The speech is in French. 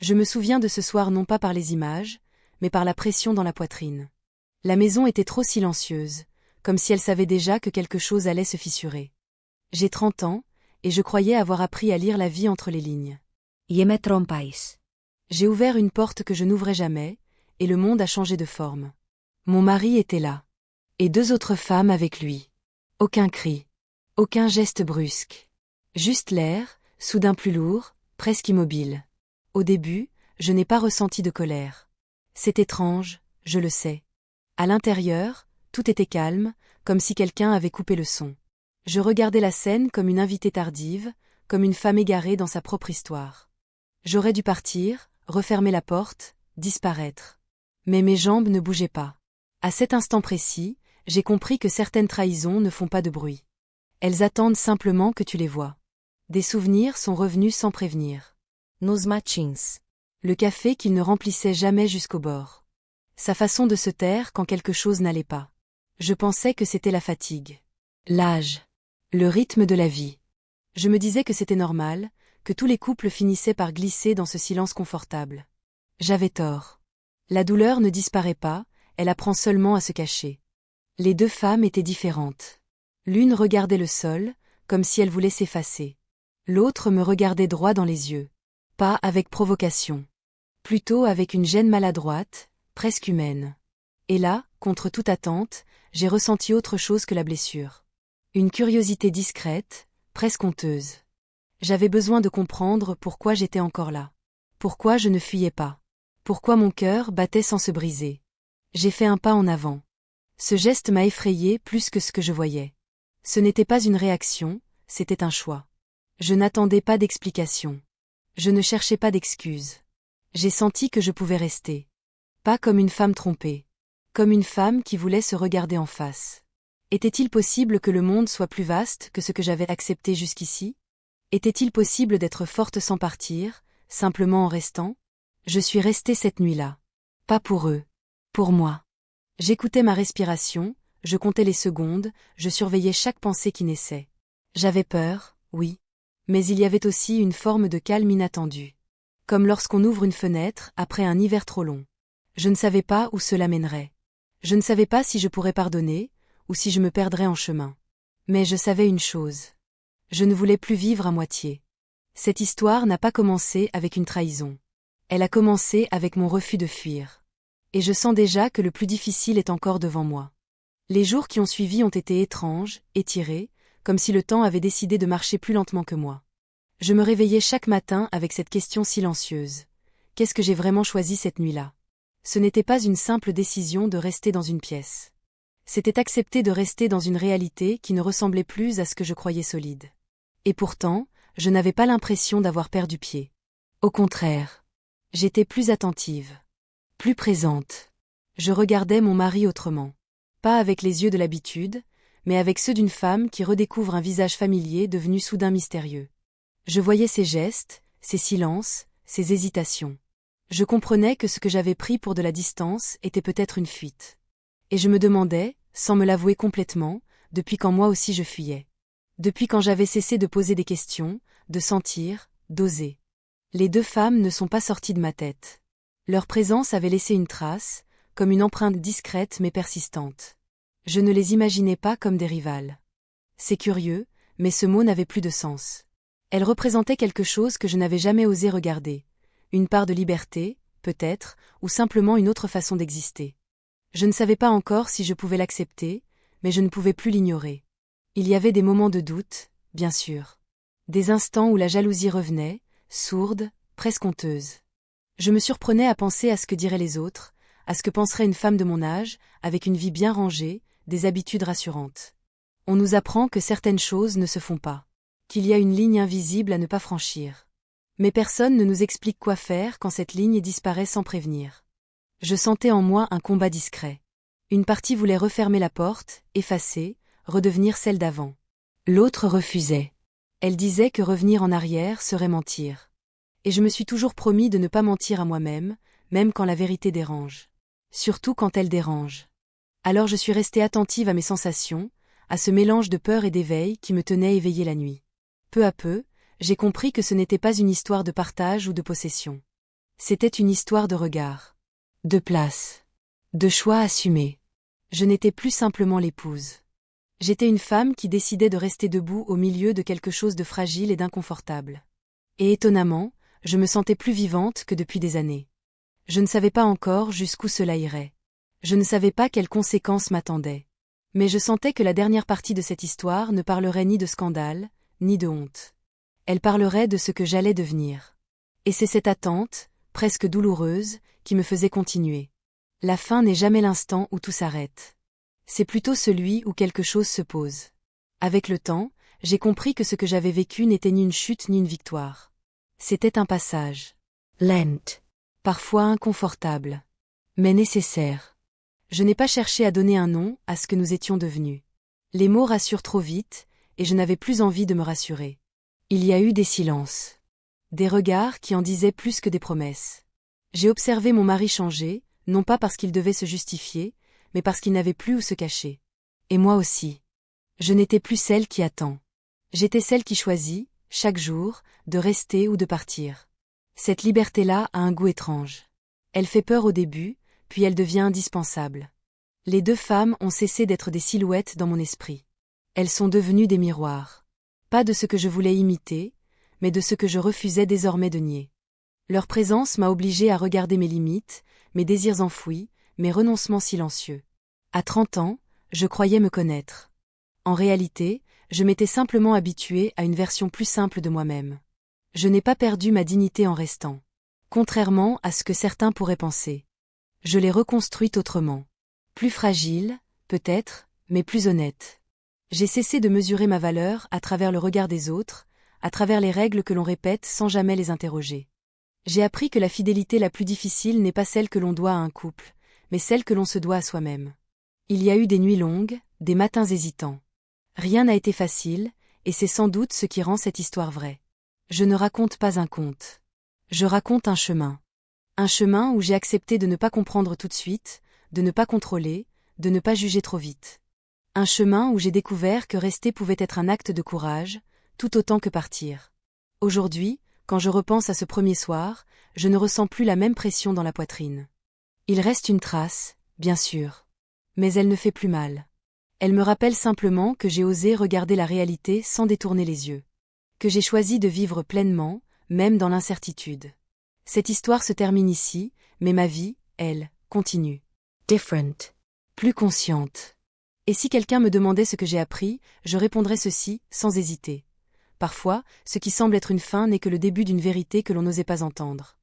Je me souviens de ce soir non pas par les images, mais par la pression dans la poitrine. La maison était trop silencieuse, comme si elle savait déjà que quelque chose allait se fissurer. J'ai 30 ans, et je croyais avoir appris à lire la vie entre les lignes. Je me trompais. J'ai ouvert une porte que je n'ouvrais jamais, et le monde a changé de forme. Mon mari était là. Et 2 autres femmes avec lui. Aucun cri. Aucun geste brusque. Juste l'air, soudain plus lourd, presque immobile. Au début, je n'ai pas ressenti de colère. C'est étrange, je le sais. À l'intérieur, tout était calme, comme si quelqu'un avait coupé le son. Je regardais la scène comme une invitée tardive, comme une femme égarée dans sa propre histoire. J'aurais dû partir, refermer la porte, disparaître. Mais mes jambes ne bougeaient pas. À cet instant précis, j'ai compris que certaines trahisons ne font pas de bruit. Elles attendent simplement que tu les vois. Des souvenirs sont revenus sans prévenir. Nos matins. Le café qu'il ne remplissait jamais jusqu'au bord. Sa façon de se taire quand quelque chose n'allait pas. Je pensais que c'était la fatigue. L'âge. Le rythme de la vie. Je me disais que c'était normal, que tous les couples finissaient par glisser dans ce silence confortable. J'avais tort. La douleur ne disparaît pas, elle apprend seulement à se cacher. Les 2 femmes étaient différentes. L'une regardait le sol, comme si elle voulait s'effacer. L'autre me regardait droit dans les yeux. Pas avec provocation. Plutôt avec une gêne maladroite, presque humaine. Et là, contre toute attente, j'ai ressenti autre chose que la blessure. Une curiosité discrète, presque honteuse. J'avais besoin de comprendre pourquoi j'étais encore là. Pourquoi je ne fuyais pas. Pourquoi mon cœur battait sans se briser. J'ai fait un pas en avant. Ce geste m'a effrayé plus que ce que je voyais. Ce n'était pas une réaction, c'était un choix. Je n'attendais pas d'explication. Je ne cherchais pas d'excuses. J'ai senti que je pouvais rester. Pas comme une femme trompée. Comme une femme qui voulait se regarder en face. Était-il possible que le monde soit plus vaste que ce que j'avais accepté jusqu'ici? Était-il possible d'être forte sans partir, simplement en restant? Je suis restée cette nuit-là. Pas pour eux. Pour moi. J'écoutais ma respiration, je comptais les secondes, je surveillais chaque pensée qui naissait. J'avais peur, oui. Mais il y avait aussi une forme de calme inattendu. Comme lorsqu'on ouvre une fenêtre après un hiver trop long. Je ne savais pas où cela mènerait. Je ne savais pas si je pourrais pardonner, ou si je me perdrais en chemin. Mais je savais une chose. Je ne voulais plus vivre à moitié. Cette histoire n'a pas commencé avec une trahison. Elle a commencé avec mon refus de fuir. Et je sens déjà que le plus difficile est encore devant moi. Les jours qui ont suivi ont été étranges, étirés, comme si le temps avait décidé de marcher plus lentement que moi. Je me réveillais chaque matin avec cette question silencieuse. Qu'est-ce que j'ai vraiment choisi cette nuit-là? Ce n'était pas une simple décision de rester dans une pièce. C'était accepter de rester dans une réalité qui ne ressemblait plus à ce que je croyais solide. Et pourtant, je n'avais pas l'impression d'avoir perdu pied. Au contraire. J'étais plus attentive. Plus présente. Je regardais mon mari autrement. Pas avec les yeux de l'habitude, mais avec ceux d'une femme qui redécouvre un visage familier devenu soudain mystérieux. Je voyais ses gestes, ses silences, ses hésitations. Je comprenais que ce que j'avais pris pour de la distance était peut-être une fuite. Et je me demandais, sans me l'avouer complètement, depuis quand moi aussi je fuyais. Depuis quand j'avais cessé de poser des questions, de sentir, d'oser. Les 2 femmes ne sont pas sorties de ma tête. Leur présence avait laissé une trace, comme une empreinte discrète mais persistante. Je ne les imaginais pas comme des rivales. C'est curieux, mais ce mot n'avait plus de sens. Elles représentaient quelque chose que je n'avais jamais osé regarder. Une part de liberté, peut-être, ou simplement une autre façon d'exister. Je ne savais pas encore si je pouvais l'accepter, mais je ne pouvais plus l'ignorer. Il y avait des moments de doute, bien sûr. Des instants où la jalousie revenait, sourde, presque honteuse. Je me surprenais à penser à ce que diraient les autres, à ce que penserait une femme de mon âge, avec une vie bien rangée, des habitudes rassurantes. On nous apprend que certaines choses ne se font pas, qu'il y a une ligne invisible à ne pas franchir. Mais personne ne nous explique quoi faire quand cette ligne disparaît sans prévenir. Je sentais en moi un combat discret. Une partie voulait refermer la porte, effacer, redevenir celle d'avant. L'autre refusait. Elle disait que revenir en arrière serait mentir. Et je me suis toujours promis de ne pas mentir à moi-même, même quand la vérité dérange. Surtout quand elle dérange. Alors je suis restée attentive à mes sensations, à ce mélange de peur et d'éveil qui me tenait éveillée la nuit. Peu à peu, j'ai compris que ce n'était pas une histoire de partage ou de possession. C'était une histoire de regard, de place, de choix assumés. Je n'étais plus simplement l'épouse. J'étais une femme qui décidait de rester debout au milieu de quelque chose de fragile et d'inconfortable. Et étonnamment, je me sentais plus vivante que depuis des années. Je ne savais pas encore jusqu'où cela irait. Je ne savais pas quelles conséquences m'attendaient. Mais je sentais que la dernière partie de cette histoire ne parlerait ni de scandale, ni de honte. Elle parlerait de ce que j'allais devenir. Et c'est cette attente, presque douloureuse, qui me faisait continuer. La fin n'est jamais l'instant où tout s'arrête. C'est plutôt celui où quelque chose se pose. Avec le temps, j'ai compris que ce que j'avais vécu n'était ni une chute ni une victoire. C'était un passage. Lent. Parfois inconfortable. Mais nécessaire. Je n'ai pas cherché à donner un nom à ce que nous étions devenus. Les mots rassurent trop vite, et je n'avais plus envie de me rassurer. Il y a eu des silences. Des regards qui en disaient plus que des promesses. J'ai observé mon mari changer, non pas parce qu'il devait se justifier, mais parce qu'il n'avait plus où se cacher. Et moi aussi. Je n'étais plus celle qui attend. J'étais celle qui choisit, chaque jour, de rester ou de partir. Cette liberté-là a un goût étrange. Elle fait peur au début, puis elle devient indispensable. Les deux femmes ont cessé d'être des silhouettes dans mon esprit. Elles sont devenues des miroirs. Pas de ce que je voulais imiter, mais de ce que je refusais désormais de nier. Leur présence m'a obligée à regarder mes limites, mes désirs enfouis, mes renoncements silencieux. À 30 ans, je croyais me connaître. En réalité, je m'étais simplement habituée à une version plus simple de moi-même. Je n'ai pas perdu ma dignité en restant. Contrairement à ce que certains pourraient penser. Je l'ai reconstruite autrement. Plus fragile, peut-être, mais plus honnête. J'ai cessé de mesurer ma valeur à travers le regard des autres, à travers les règles que l'on répète sans jamais les interroger. J'ai appris que la fidélité la plus difficile n'est pas celle que l'on doit à un couple, mais celle que l'on se doit à soi-même. Il y a eu des nuits longues, des matins hésitants. Rien n'a été facile, et c'est sans doute ce qui rend cette histoire vraie. Je ne raconte pas un conte. Je raconte un chemin. Un chemin où j'ai accepté de ne pas comprendre tout de suite, de ne pas contrôler, de ne pas juger trop vite. Un chemin où j'ai découvert que rester pouvait être un acte de courage, tout autant que partir. Aujourd'hui, quand je repense à ce premier soir, je ne ressens plus la même pression dans la poitrine. Il reste une trace, bien sûr. Mais elle ne fait plus mal. Elle me rappelle simplement que j'ai osé regarder la réalité sans détourner les yeux. Que j'ai choisi de vivre pleinement, même dans l'incertitude. Cette histoire se termine ici, mais ma vie, elle, continue. Different. Plus consciente. Et si quelqu'un me demandait ce que j'ai appris, je répondrais ceci, sans hésiter. Parfois, ce qui semble être une fin n'est que le début d'une vérité que l'on n'osait pas entendre.